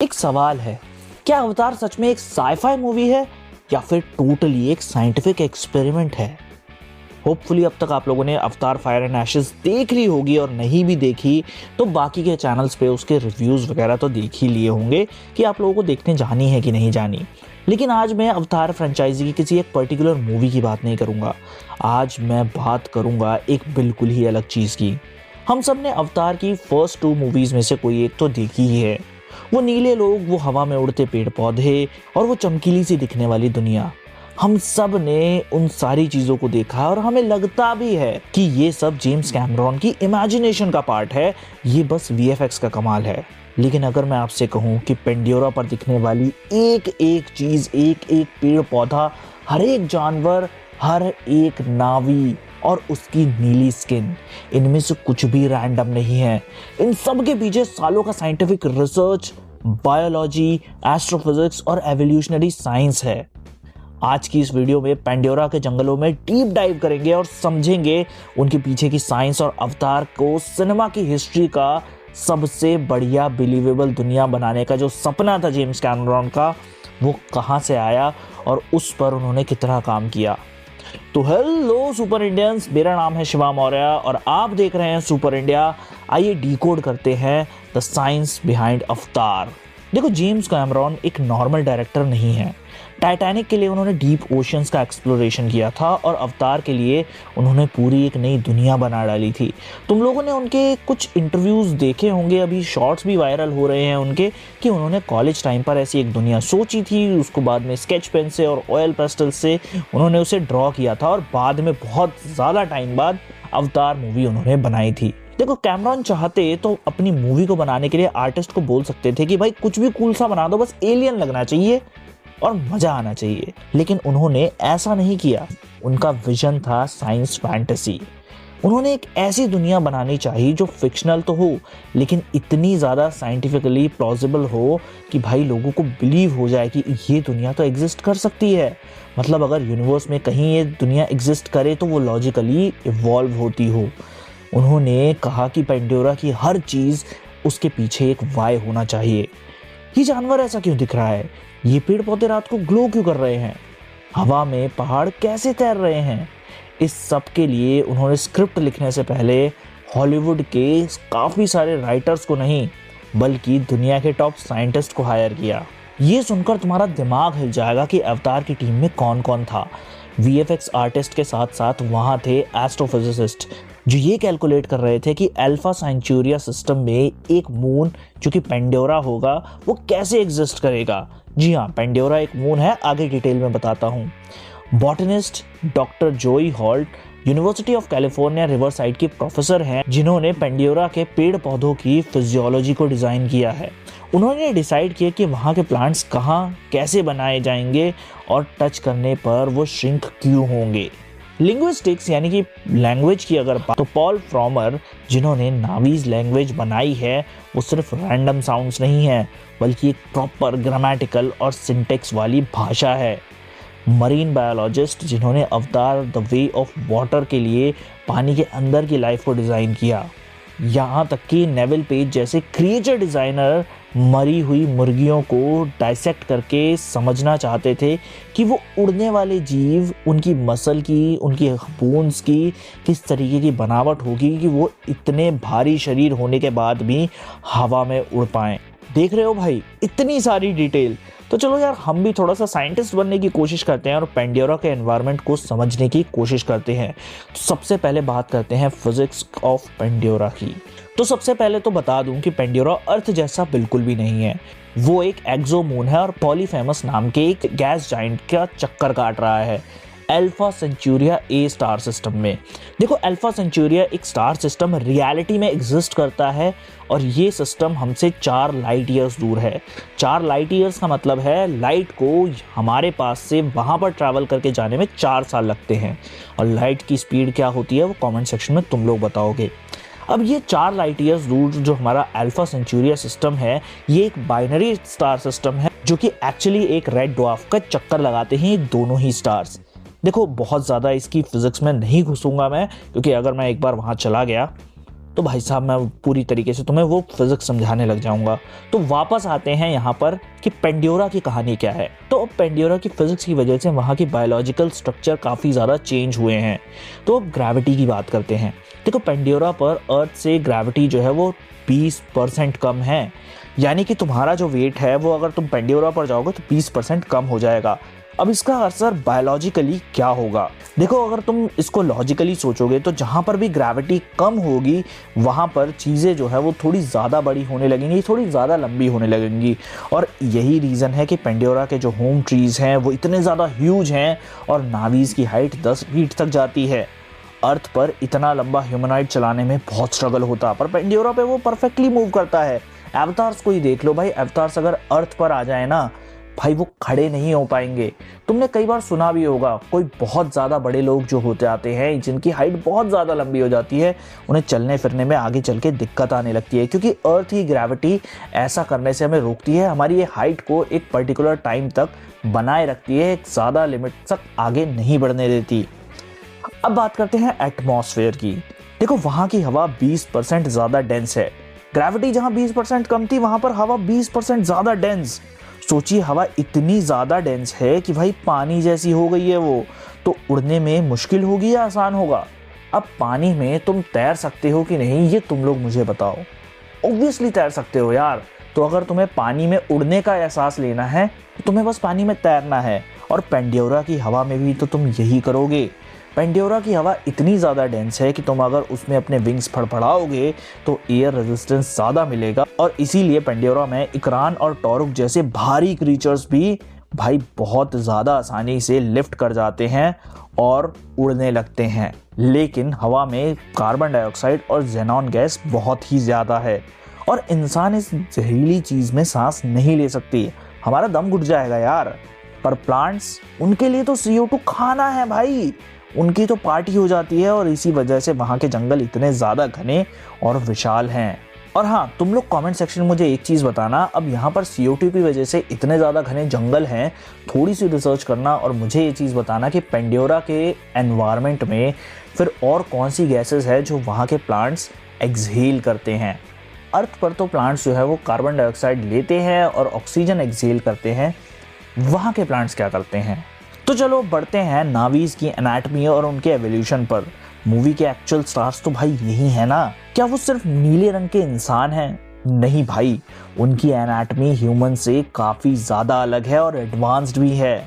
एक सवाल है, क्या अवतार सच में एक साईफाई मूवी है या फिर टोटली एक साइंटिफिक एक्सपेरिमेंट है? होपफुली अब तक आप लोगों ने अवतार फायर एंड एशेस देख ली होगी, और नहीं भी देखी तो बाकी के चैनल्स पे उसके रिव्यूज वगैरह तो देख ही लिए होंगे कि आप लोगों को देखने जानी है कि नहीं जानी। लेकिन आज मैं अवतार फ्रेंचाइजी की किसी एक पर्टिकुलर मूवी की बात नहीं करूंगा। आज मैं बात करूंगा एक बिल्कुल ही अलग चीज की। हम सब ने अवतार की फर्स्ट 2 मूवीज में से कोई एक तो देखी ही है। वो नीले लोग, वो हवा में उड़ते पेड़ पौधे और वो चमकीली सी दिखने वाली दुनिया। हम सब ने उन सारी चीजों को देखा और हमें लगता भी है कि ये सब जेम्स कैमरॉन की इमेजिनेशन का पार्ट है, ये बस वीएफएक्स का कमाल है। लेकिन अगर मैं आपसे कहूं कि पेंडोरा पर दिखने वाली एक एक चीज, एक एक पेड़ पौधा, हर एक जानवर, हर एक नावी और उसकी नीली स्किन, इनमें से कुछ भी रैंडम नहीं है। इन सब के पीछे सालों का साइंटिफिक रिसर्च, बायोलॉजी, एस्ट्रोफिजिक्स और एवोल्यूशनरी साइंस है। आज की इस वीडियो में पेंडोरा के जंगलों में डीप डाइव करेंगे और समझेंगे उनके पीछे की साइंस और अवतार को सिनेमा की हिस्ट्री का सबसे बढ़िया बिलीवेबल दुनिया बनाने का जो सपना था जेम्स कैमरॉन का, वो कहां से आया और उस पर उन्होंने कितना काम किया। तो हेलो सुपर इंडियंस, मेरा नाम है शिवा मौर्य और आप देख रहे हैं सुपर इंडिया। आइए डीकोड करते हैं द साइंस बिहाइंड अवतार। देखो, जेम्स कैमरॉन एक नॉर्मल डायरेक्टर नहीं है। टाइटैनिक के लिए उन्होंने डीप ओशियंस का एक्सप्लोरेशन किया था और अवतार के लिए उन्होंने पूरी एक नई दुनिया बना डाली थी। तुम लोगों ने उनके कुछ इंटरव्यूज देखे होंगे, अभी शॉर्ट्स भी वायरल हो रहे हैं उनके, कि उन्होंने कॉलेज टाइम पर ऐसी एक दुनिया सोची थी, उसको बाद में स्केच पेन से और ऑयल पेस्टल से उन्होंने उसे ड्रॉ किया था और बाद में बहुत ज़्यादा टाइम बाद अवतार मूवी उन्होंने बनाई थी। देखो, कैमरॉन चाहते तो अपनी मूवी को बनाने के लिए आर्टिस्ट को बोल सकते थे कि भाई कुछ भी कूल सा बना दो, बस एलियन लगना चाहिए और मजा आना चाहिए। लेकिन उन्होंने ऐसा नहीं किया। उनका विजन था साइंस फैंटेसी। उन्होंने एक ऐसी दुनिया बनानी चाहिए जो फिक्शनल तो हो, लेकिन इतनी ज़्यादा साइंटिफिकली प्लॉजिबल हो कि भाई लोगों को बिलीव हो जाए कि ये दुनिया तो एग्जिस्ट कर सकती है। मतलब अगर यूनिवर्स में कहीं ये दुनिया एग्जिस्ट करे तो वो लॉजिकली इवॉल्व होती हो। उन्होंने कहा कि पेंडोरा की हर चीज़, उसके पीछे एक वाई होना चाहिए। ये जानवर ऐसा क्यों दिख रहा है? ये पेड़ पौधे रात को ग्लो क्यों कर रहे हैं? हवा में पहाड़ कैसे तैर रहे हैं? इस सब के लिए उन्होंने स्क्रिप्ट लिखने से पहले हॉलीवुड के काफ़ी सारे राइटर्स को नहीं, बल्कि दुनिया के टॉप साइंटिस्ट को हायर किया। ये सुनकर तुम्हारा दिमाग हिल जाएगा कि अवतार की टीम में कौन कौन था। वीएफएक्स आर्टिस्ट के साथ साथ वहाँ थे एस्ट्रोफिजिसिस्ट, जो ये कैलकुलेट कर रहे थे कि अल्फा सेंचुरिया सिस्टम में एक मून जो कि पेंडोरा होगा वो कैसे एग्जिस्ट करेगा। जी हाँ, पेंडोरा एक मून है, आगे डिटेल में बताता हूँ। बॉटनिस्ट डॉक्टर जोई halt university of California riverside की प्रोफेसर हैं, जिन्होंने पेंडोरा के पेड़ पौधों की फिजियोलॉजी को डिज़ाइन किया है। उन्होंने डिसाइड किया कि वहाँ के प्लांट्स कहाँ कैसे बनाए जाएंगे और टच करने पर वो श्रिंक क्यों होंगे। लिंग्विस्टिक्स यानी कि लैंग्वेज की अगर बात, तो पॉल फ्रॉमर जिन्होंने नावीज लैंग्वेज बनाई है, वो सिर्फ रैंडम साउंड्स नहीं है, बल्कि एक प्रॉपर ग्रामेटिकल और सिंटेक्स वाली भाषा है। मरीन बायोलॉजिस्ट जिन्होंने अवतार द वे ऑफ वाटर के लिए पानी के अंदर की लाइफ को डिज़ाइन किया। यहाँ तक कि नेविल पेज जैसे क्रिएचर डिज़ाइनर मरी हुई मुर्गियों को डाइसेक्ट करके समझना चाहते थे कि वो उड़ने वाले जीव, उनकी मसल की, उनकी बोन्स की किस तरीके की बनावट होगी कि वो इतने भारी शरीर होने के बाद भी हवा में उड़ पाएं। देख रहे हो भाई, इतनी सारी डिटेल। तो चलो यार, हम भी थोड़ा सा साइंटिस्ट बनने की कोशिश करते हैं और पेंडोरा के एनवायरनमेंट को समझने की कोशिश करते हैं। तो सबसे पहले बात करते हैं फिजिक्स ऑफ पेंडोरा की। तो सबसे पहले तो बता दूं कि पेंडोरा अर्थ जैसा बिल्कुल भी नहीं है। वो एक एक्सोमून है और पॉलीफेमस नाम के एक गैस जाइंट का चक्कर काट रहा है अल्फा सेंचुरिया ए स्टार सिस्टम में। देखो, अल्फा सेंचुरिया एक स्टार सिस्टम रियलिटी में एग्जिस्ट करता है और ये सिस्टम हमसे 4 लाइट ईयर्स दूर है। 4 लाइट ईयर्स का मतलब है लाइट को हमारे पास से वहाँ पर ट्रैवल करके जाने में 4 साल लगते हैं। और लाइट की स्पीड क्या होती है वो कमेंट सेक्शन में तुम लोग बताओगे। अब ये 4 लाइट ईयर्स दूर जो हमारा अल्फा सेंचुरिया सिस्टम है, ये एक बाइनरी स्टार सिस्टम है जो कि एक्चुअली एक रेड ड्वार्फ का चक्कर लगाते हैं ये दोनों ही स्टार्स। देखो, बहुत ज़्यादा इसकी फिजिक्स में नहीं घुसूंगा मैं, क्योंकि अगर मैं एक बार वहाँ चला गया तो भाई साहब मैं पूरी तरीके से तुम्हें वो फिजिक्स समझाने लग जाऊंगा। तो वापस आते हैं यहाँ पर कि पेंडोरा की कहानी क्या है। तो पेंडोरा की फिजिक्स की वजह से वहाँ की बायोलॉजिकल स्ट्रक्चर काफ़ी ज़्यादा चेंज हुए हैं। तो अब ग्रेविटी की बात करते हैं। देखो पेंडोरा पर अर्थ से ग्रेविटी जो है वो 20% कम है, यानी कि तुम्हारा जो वेट है वो अगर तुम पेंडोरा पर जाओगे तो 20% कम हो जाएगा। अब इसका असर बायोलॉजिकली क्या होगा? देखो अगर तुम इसको लॉजिकली सोचोगे तो जहाँ पर भी ग्रेविटी कम होगी वहाँ पर चीज़ें जो है वो थोड़ी ज़्यादा बड़ी होने लगेंगी, थोड़ी ज़्यादा लंबी होने लगेंगी। और यही रीज़न है कि पेंडोरा के जो होम ट्रीज़ हैं वो इतने ज़्यादा ह्यूज हैं और नावीज़ की हाइट 10 फीट तक जाती है। अर्थ पर इतना लंबा ह्यूमनॉइड चलाने में बहुत स्ट्रगल होता, पर पेंडोरा पे वो परफेक्टली मूव करता है। अवतार्स को ही देख लो भाई, अवतार्स अगर अर्थ पर आ जाए ना भाई वो खड़े नहीं हो पाएंगे। तुमने कई बार सुना भी होगा, कोई बहुत ज़्यादा बड़े लोग जो होते आते हैं जिनकी हाइट बहुत ज़्यादा लंबी हो जाती है, उन्हें चलने फिरने में आगे चल के दिक्कत आने लगती है, क्योंकि अर्थ ही ग्रेविटी ऐसा करने से हमें रोकती है। हमारी ये हाइट को एक पर्टिकुलर टाइम तक बनाए रखती है, एक ज़्यादा लिमिट तक आगे नहीं बढ़ने देती। अब बात करते हैं एटमॉस्फेयर की। देखो वहाँ की हवा 20% ज़्यादा डेंस है। ग्रेविटी जहाँ 20% कम थी वहाँ पर हवा 20% ज़्यादा डेंस। सोचिए हवा इतनी ज़्यादा डेंस है कि भाई पानी जैसी हो गई है वो, तो उड़ने में मुश्किल होगी या आसान होगा? अब पानी में तुम तैर सकते हो कि नहीं ये तुम लोग मुझे बताओ। ऑब्वियसली तैर सकते हो यार। तो अगर तुम्हें पानी में उड़ने का एहसास लेना है तो तुम्हें बस पानी में तैरना है, और पेंडोरा की हवा में भी तो तुम यही करोगे। पेंडोरा की हवा इतनी ज़्यादा डेंस है कि तुम अगर उसमें अपने विंग्स फड़फड़ाओगे तो एयर रेजिस्टेंस ज़्यादा मिलेगा, और इसीलिए पेंडोरा में इकरान और टॉरुक जैसे भारी क्रीचर्स भी भाई बहुत ज़्यादा आसानी से लिफ्ट कर जाते हैं और उड़ने लगते हैं। लेकिन हवा में कार्बन डाइऑक्साइड और जेनॉन गैस बहुत ही ज़्यादा है और इंसान इस जहरीली चीज़ में सांस नहीं ले सकती, हमारा दम घुट जाएगा यार। पर प्लांट्स, उनके लिए तो CO2 खाना है भाई, उनकी तो पार्टी हो जाती है, और इसी वजह से वहाँ के जंगल इतने ज़्यादा घने और विशाल हैं। और हाँ, तुम लोग कमेंट सेक्शन में मुझे एक चीज़ बताना, अब यहाँ पर CO2 की वजह से इतने ज़्यादा घने जंगल हैं, थोड़ी सी रिसर्च करना और मुझे ये चीज़ बताना कि पेंडोरा के एनवायरनमेंट में फिर और कौन सी गैसेस है जो वहाँ के प्लांट्स एक्सहेल करते हैं। अर्थ पर तो प्लांट्स जो है वो कार्बन डाइऑक्साइड लेते हैं और ऑक्सीजन एक्सहेल करते हैं, वहाँ के प्लांट्स क्या करते हैं? तो चलो बढ़ते हैं नावीज की एनाटमी और उनके एवोल्यूशन पर। मूवी के एक्चुअल स्टार्स तो भाई यही है ना। क्या वो सिर्फ नीले रंग के इंसान हैं? नहीं भाई, उनकी एनाटमी ह्यूमन से काफ़ी ज़्यादा अलग है और एडवांस्ड भी है।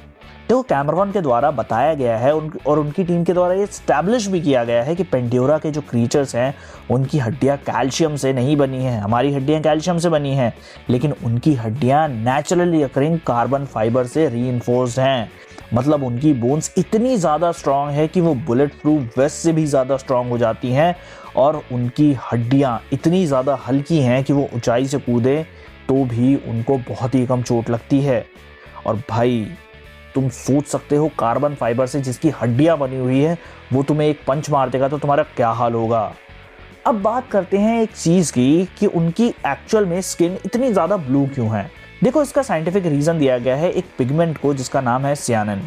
देखो कैमरॉन के द्वारा बताया गया है और उनकी टीम के द्वारा ये एस्टैब्लिश भी किया गया है कि पेंडोरा के जो क्रीचर्स हैं उनकी हड्डियां कैल्शियम से नहीं बनी हैं। हमारी हड्डियां कैल्शियम से बनी हैं, लेकिन उनकी हड्डियां नेचुरली अकरिंग कार्बन फाइबर से रीइंफोर्स्ड हैं। मतलब उनकी बोन्स इतनी ज़्यादा स्ट्रॉन्ग है कि वो बुलेट प्रूफ वेस्ट से भी ज़्यादा स्ट्रॉन्ग हो जाती हैं, और उनकी हड्डियां इतनी ज़्यादा हल्की हैं कि वो ऊंचाई से कूदे तो भी उनको बहुत ही कम चोट लगती है। और भाई तुम सोच सकते हो कार्बन फाइबर से जिसकी हड्डियां बनी हुई है वो तुम्हें एक पंच मार देगा तो तुम्हारा क्या हाल होगा। अब बात करते हैं एक चीज़ की कि उनकी एक्चुअल में स्किन इतनी ज़्यादा ब्लू क्यों है। देखो इसका साइंटिफिक रीज़न दिया गया है एक पिगमेंट को जिसका नाम है सियानिन।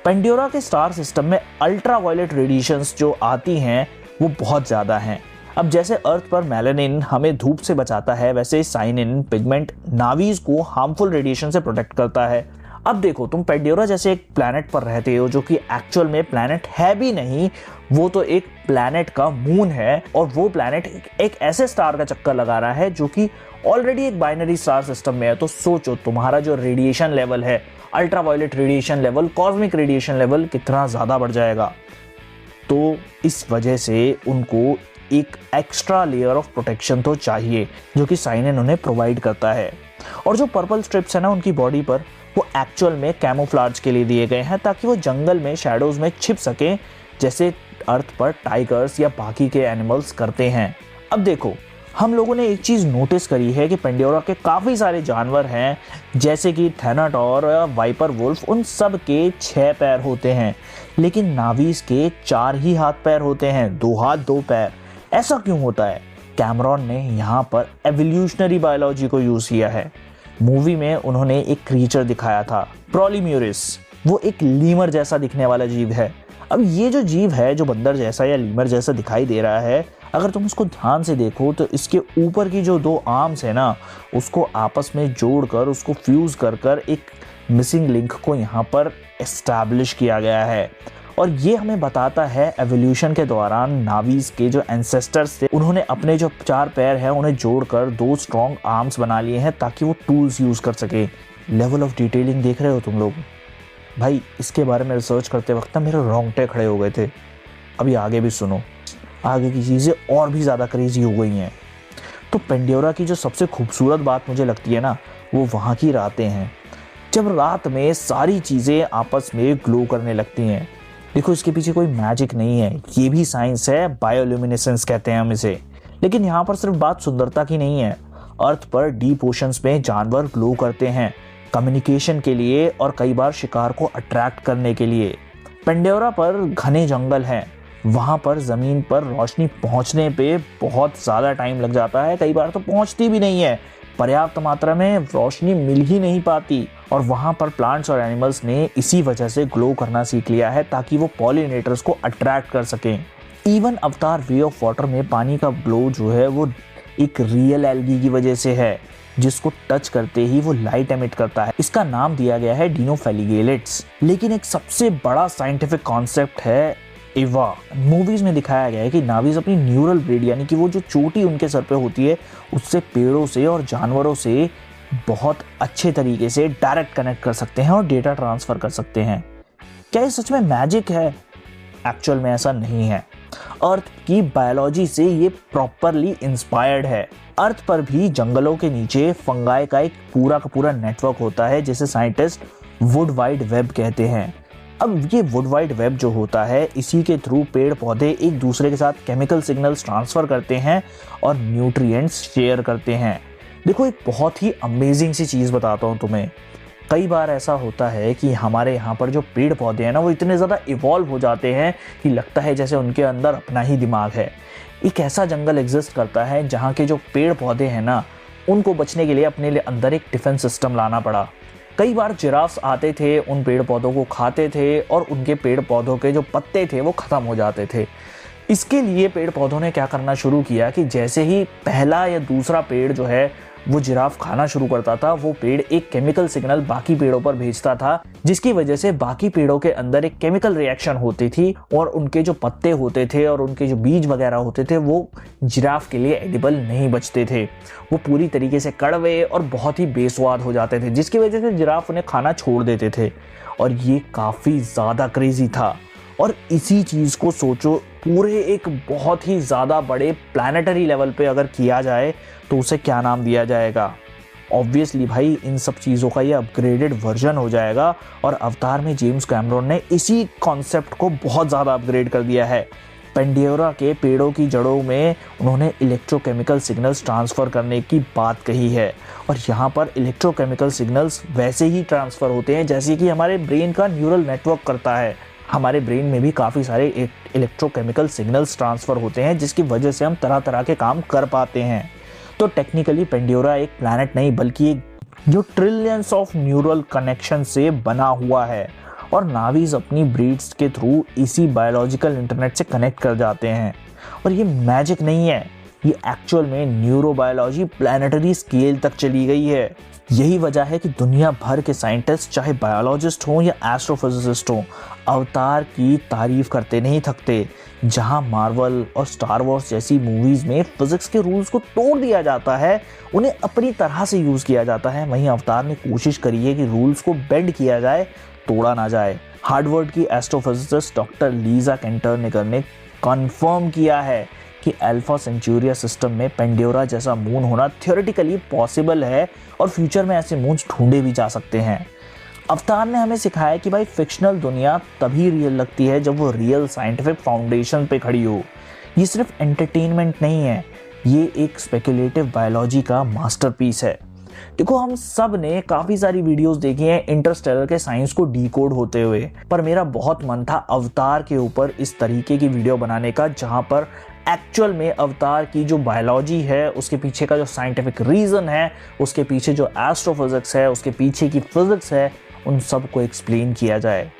पेंडोरा के स्टार सिस्टम में अल्ट्रावायलेट रेडिएशंस जो आती हैं वो बहुत ज़्यादा हैं। अब जैसे अर्थ पर मेलानिन हमें धूप से बचाता है, वैसे साइनिन पिगमेंट नावीज को हार्मफुल रेडिएशन से प्रोटेक्ट करता है। अब देखो तुम पेंडोरा जैसे एक प्लैनेट पर रहते हो जो कि एक्चुअल में प्लैनेट है भी नहीं, वो तो एक प्लैनेट का मून है, और वो प्लैनेट एक ऐसे स्टार का चक्कर लगा रहा है जो कि ऑलरेडी एक बाइनरी स्टार सिस्टम में है। तो सोचो तुम्हारा जो रेडिएशन लेवल है, ultraviolet radiation level, cosmic radiation level कितना ज़्यादा बढ़ जाएगा। तो इस वजह से उनको एक एक्स्ट्रा लेयर ऑफ प्रोटेक्शन तो चाहिए जो कि साइनिन उन्हें प्रोवाइड करता है। और जो पर्पल स्ट्रिप्स है ना उनकी बॉडी पर, वो एक्चुअल में कैमोफ्लाज के लिए दिए गए हैं ताकि वो जंगल में शैडोज में छिप सकें, जैसे अर्थ पर टाइगर्स या बाकी के एनिमल्स करते हैं। अब देखो हम लोगों ने एक चीज़ नोटिस करी है कि पेंडोरा के काफ़ी सारे जानवर हैं, जैसे कि थैनाटोर या वाइपर वुल्फ, उन सब के 6 पैर होते हैं, लेकिन नावीज के 4 ही हाथ पैर होते हैं, 2 हाथ 2 पैर। ऐसा क्यों होता है? कैमरॉन ने यहाँ पर एवोल्यूशनरी बायोलॉजी को यूज़ किया है। मूवी में उन्होंने एक क्रीचर दिखाया था प्रोलीम्यूरिस, वो एक लीमर जैसा दिखने वाला जीव है। अब ये जो जीव है जो बंदर जैसा या लीमर जैसा दिखाई दे रहा है, अगर तुम उसको ध्यान से देखो तो इसके ऊपर की जो 2 आर्म्स है ना, उसको आपस में जोड़कर उसको फ्यूज कर कर एक मिसिंग लिंक को यहाँ पर एस्टैब्लिश किया गया है। और ये हमें बताता है एवोल्यूशन के दौरान नावीज के जो एंसेस्टर्स थे, उन्होंने अपने जो 4 पैर है उन्हें जोड़कर 2 स्ट्रॉन्ग आर्म्स बना लिए हैं ताकि वो टूल्स यूज कर सके। लेवल ऑफ डिटेलिंग देख रहे हो तुम लोग भाई। इसके बारे में रिसर्च करते वक्त ना मेरे रोंगटे खड़े हो गए थे। अभी आगे भी सुनो, आगे की चीजें और भी ज्यादा क्रेजी हो गई हैं। तो पेंडोरा की जो सबसे खूबसूरत बात मुझे लगती है ना, वो वहाँ की रातें हैं, जब रात में सारी चीजें आपस में ग्लो करने लगती हैं। देखो इसके पीछे कोई मैजिक नहीं है, ये भी साइंस है, बायोल्यूमिनेसेंस कहते हैं हम इसे। लेकिन यहाँ पर सिर्फ बात सुंदरता की नहीं है। अर्थ पर डीप ओशंस में जानवर ग्लो करते हैं कम्युनिकेशन के लिए और कई बार शिकार को अट्रैक्ट करने के लिए। पेंडोरा पर घने जंगल हैं, वहाँ पर ज़मीन पर रोशनी पहुँचने पे बहुत ज़्यादा टाइम लग जाता है, कई बार तो पहुँचती भी नहीं है, पर्याप्त मात्रा में रोशनी मिल ही नहीं पाती। और वहाँ पर प्लांट्स और एनिमल्स ने इसी वजह से ग्लो करना सीख लिया है ताकि वो पॉलिनेटर्स को अट्रैक्ट कर सकें। इवन अवतार वे ऑफ वाटर में पानी का ग्लो जो है वो एक रियल एल्गी की वजह से है, जिसको टच करते ही वो लाइट एमिट करता है। इसका नाम दिया गया है डिनोफेलिगेलेट्स। लेकिन एक सबसे बड़ा साइंटिफिक कॉन्सेप्ट है एवा। मूवीज में दिखाया गया है कि नावीज अपनी न्यूरल ब्रेड यानी कि वो जो चोटी उनके सर पे होती है उससे पेड़ों से और जानवरों से बहुत अच्छे तरीके से डायरेक्ट कनेक्ट कर सकते हैं और डेटा ट्रांसफर कर सकते हैं। क्या ये सच में मैजिक है? एक्चुअल में ऐसा नहीं है। अर्थ की बायोलॉजी से ये प्रॉपरली इंस्पायर्ड है। अर्थ पर भी जंगलों के नीचे फंगाई का एक पूरा का पूरा नेटवर्क होता है जिसे साइंटिस्ट वुड वाइड वेब कहते हैं। अब ये वुड वाइड वेब जो होता है, इसी के थ्रू पेड़ पौधे एक दूसरे के साथ केमिकल सिग्नल्स ट्रांसफर करते हैं और न्यूट्रिएंट्स शेयर करते हैं। देखो एक बहुत ही अमेजिंग सी चीज़ बताता हूँ तुम्हें। कई बार ऐसा होता है कि हमारे यहाँ पर जो पेड़ पौधे हैं ना, वो इतने ज़्यादा इवॉल्व हो जाते हैं कि लगता है जैसे उनके अंदर अपना ही दिमाग है। एक ऐसा जंगल एग्जिस्ट करता है जहाँ के जो पेड़ पौधे हैं ना, उनको बचने के लिए अपने लिए अंदर एक डिफेंस सिस्टम लाना पड़ा। कई बार जिराफ्स आते थे, उन पेड़ पौधों को खाते थे और उनके पेड़ पौधों के जो पत्ते थे वो ख़त्म हो जाते थे। इसके लिए पेड़ पौधों ने क्या करना शुरू किया कि जैसे ही पहला या दूसरा पेड़ जो है वो जिराफ खाना शुरू करता था, वो पेड़ एक केमिकल सिग्नल बाकी पेड़ों पर भेजता था, जिसकी वजह से बाकी पेड़ों के अंदर एक केमिकल रिएक्शन होती थी और उनके जो पत्ते होते थे और उनके जो बीज वगैरह होते थे वो जिराफ के लिए एडिबल नहीं बचते थे। वो पूरी तरीके से कड़वे और बहुत ही बेस्वाद हो जाते थे, जिसकी वजह से जिराफ उन्हें खाना छोड़ देते थे। और ये काफ़ी ज़्यादा क्रेजी था। और इसी चीज़ को सोचो, पूरे एक बहुत ही ज़्यादा बड़े प्लानिटरी लेवल पे अगर किया जाए तो उसे क्या नाम दिया जाएगा? ऑब्वियसली भाई इन सब चीज़ों का ये अपग्रेडेड वर्जन हो जाएगा। और अवतार में जेम्स कैमरॉन ने इसी कॉन्सेप्ट को बहुत ज़्यादा अपग्रेड कर दिया है। पेंडोरा के पेड़ों की जड़ों में उन्होंने इलेक्ट्रोकेमिकल सिग्नल्स ट्रांसफ़र करने की बात कही है। और यहाँ पर इलेक्ट्रोकेमिकल सिग्नल्स वैसे ही ट्रांसफ़र होते हैं जैसे कि हमारे ब्रेन का न्यूरल नेटवर्क करता है। हमारे ब्रेन में भी काफ़ी सारे इलेक्ट्रोकेमिकल सिग्नल्स ट्रांसफ़र होते हैं जिसकी वजह से हम तरह तरह के काम कर पाते हैं। तो टेक्निकली पेंडोरा एक प्लैनेट नहीं बल्कि एक जो ट्रिलियंस ऑफ न्यूरल कनेक्शन से बना हुआ है। और नावीज अपनी ब्रीड्स के थ्रू इसी बायोलॉजिकल इंटरनेट से कनेक्ट कर जाते हैं। और ये मैजिक नहीं है, ये एक्चुअल में न्यूरोबायोलॉजी प्लैनेटरी स्केल तक चली गई है। यही वजह है कि दुनिया भर के साइंटिस्ट, चाहे बायोलॉजिस्ट हों या एस्ट्रोफिजिसिस्ट हों, अवतार की तारीफ करते नहीं थकते। जहां मार्वल और स्टार वॉर्स जैसी मूवीज में फिजिक्स के रूल्स को तोड़ दिया जाता है, उन्हें अपनी तरह से यूज किया जाता है, वहीं अवतार ने कोशिश करी है कि रूल्स को बेंड किया जाए, तोड़ा ना जाए। हार्वर्ड की एस्ट्रोफिजिसिस्ट डॉक्टर लीजा केंटरनिकर ने कंफर्म किया है कि अल्फा सेंचुरिया सिस्टम में पेंडोरा जैसा मून होना थियोरेटिकली पॉसिबल है और फ्यूचर में ऐसे मून्स ढूंढे भी जा सकते हैं। अवतार ने हमें सिखाया कि भाई फिक्शनल दुनिया तभी रियल लगती है जब वो रियल साइंटिफिक फाउंडेशन पे खड़ी हो। ये सिर्फ एंटरटेनमेंट नहीं है, ये एक स्पेकुलेटिव बायोलॉजी का मास्टरपीस है। देखो हम सब ने काफी सारी वीडियोस देखी हैं इंटरस्टेलर के साइंस को डीकोड होते हुए, पर मेरा बहुत मन था अवतार के ऊपर इस तरीके की वीडियो बनाने का जहां पर एक्चुअल में अवतार की जो बायोलॉजी है, उसके पीछे का जो साइंटिफिक रीजन है, उसके पीछे जो एस्ट्रोफिजिक्स है, उसके पीछे की फिजिक्स है, उन सब को एक्सप्लेन किया जाए।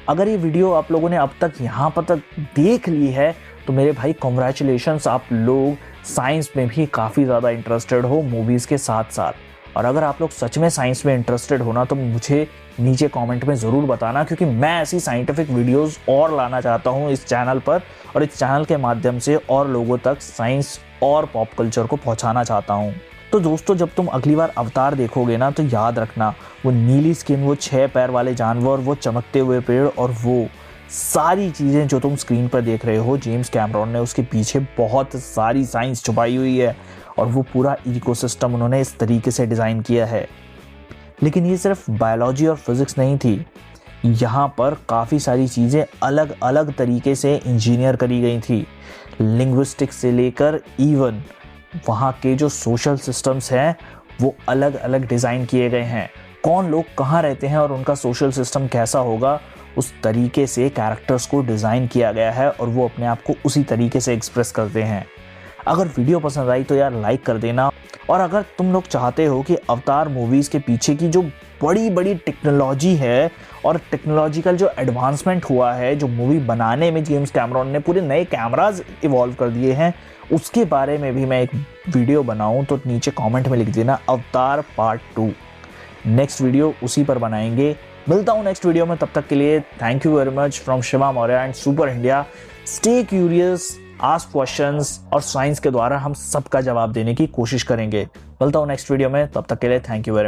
अगर ये वीडियो आप लोगों ने अब तक यहाँ पर तक देख ली है तो तो मेरे भाई कॉन्ग्रेचुलेशंस, आप लोग साइंस में भी काफ़ी ज़्यादा इंटरेस्टेड हो मूवीज़ के साथ साथ। और अगर आप लोग सच में साइंस में इंटरेस्टेड हो ना तो मुझे नीचे कमेंट में ज़रूर बताना, क्योंकि मैं ऐसी साइंटिफिक वीडियोस और लाना चाहता हूँ इस चैनल पर, और इस चैनल के माध्यम से और लोगों तक साइंस और पॉप कल्चर को पहुँचाना चाहता हूँ। तो दोस्तों, जब तुम अगली बार अवतार देखोगे ना तो याद रखना, वो नीली स्किन, वो 6 पैर वाले जानवर, वो चमकते हुए पेड़ और वो सारी चीज़ें जो तुम स्क्रीन पर देख रहे हो, जेम्स कैमरॉन ने उसके पीछे बहुत सारी साइंस छुपाई हुई है और वो पूरा इकोसिस्टम उन्होंने इस तरीके से डिज़ाइन किया है। लेकिन ये सिर्फ बायोलॉजी और फिजिक्स नहीं थी, यहाँ पर काफ़ी सारी चीज़ें अलग अलग तरीके से इंजीनियर करी गई थी। लिंग्विस्टिक्स से लेकर इवन वहाँ के जो सोशल सिस्टम्स हैं वो अलग अलग डिज़ाइन किए गए हैं। कौन लोग कहाँ रहते हैं और उनका सोशल सिस्टम कैसा होगा, उस तरीके से कैरेक्टर्स को डिज़ाइन किया गया है और वो अपने आप को उसी तरीके से एक्सप्रेस करते हैं। अगर वीडियो पसंद आई तो यार लाइक कर देना, और अगर तुम लोग चाहते हो कि अवतार मूवीज़ के पीछे की जो बड़ी बड़ी टेक्नोलॉजी है और टेक्नोलॉजिकल जो एडवांसमेंट हुआ है, जो मूवी बनाने में जेम्स कैमरॉन ने पूरे नए कैमराज इवॉल्व कर दिए हैं, उसके बारे में भी मैं एक वीडियो बनाऊं तो नीचे कमेंट में लिख देना अवतार पार्ट 2। नेक्स्ट वीडियो उसी पर बनाएंगे। मिलता हूं नेक्स्ट वीडियो में, तब तक के लिए thank you very much from Shiva Maurya and super India. Stay curious, ask questions, और साइंस के द्वारा हम सबका जवाब देने की कोशिश करेंगे। मिलता हूं नेक्स्ट वीडियो में, तब तक के लिए थैंक यू वेरी मच।